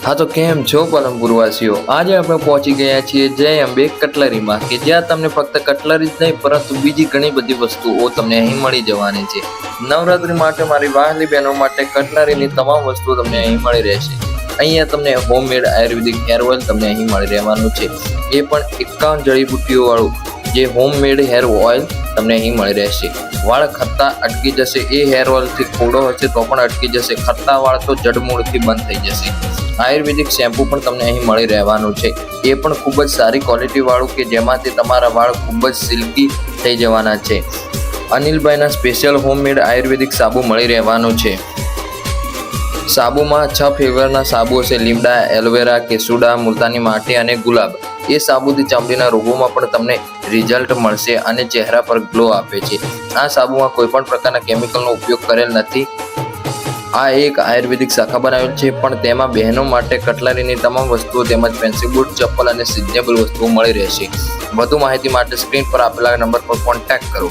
हाँ तो केम छो पालनपुरवासीओ, आज આપણે પહોંચી ગયા છીએ જય અંબે કટલરીમાં કે જ્યાં તમને ફક્ત કટલરી જ નહીં પરંતુ બીજી ઘણી બધી વસ્તુઓ તમને અહીં મળી જવાની છે। નવરાત્રી માટે મારી વહાલી બહેનો માટે કટલરીની તમામ વસ્તુઓ તમને અહીં મળી રહેશે। અહીંયા તમને હોમમેડ આયુર્વેદિક હેર ઓઇલ તમને અહીં મળી રહેવાનું છે, એ પણ 51 જડીબુટ્ટીઓ વાળું જે હોમમેડ હેર ઓઇલ તમને અહીં મળી રહેશે। વાળ ખરતા અટકી જશે, એ હેર ઓઇલથી ખોડો હશે તો પણ અટકી જશે, ખરતા વાળ તો જડમૂળથી બંધ થઈ જશે। આયુર્વેદિક શેમ્પુ પણ તમને અહીં મળી રહેવાનું છે, એ પણ ખૂબ જ સારી ક્વોલિટી વાળું કે જેમાંથી તમારા વાળ ખૂબ જ સિલ્કી થઈ જવાના છે। અનિલભાઈના સ્પેશિયલ હોમમેડ આયુર્વેદિક સાબુ મળી રહેવાનું છે। સાબુમાં 6 ફ્લેવરના સાબુ છે, લીમડા, એલોવેરા, કેસુડા, મુલતાની માટી અને ગુલાબ। એ સાબુથી ચામડીના રોગોમાં પણ તમને રિઝલ્ટ મળશે અને ચહેરા પર ગ્લો આપે છે। આ સાબુમાં કોઈ પણ પ્રકારના કેમિકલનો ઉપયોગ કરેલ નથી। આ એક આયુર્વેદિક શાખા બનાવેલ છે, પણ તેમાં બહેનો માટે કટલરીની તમામ વસ્તુઓ તેમજ પેન્સિલ બૂટ, ચપ્પલ અને સિઝનેબલ વસ્તુઓ મળી રહેશે। વધુ માહિતી માટે સ્ક્રીન પર આપેલા નંબર પર કોન્ટેક્ટ કરો।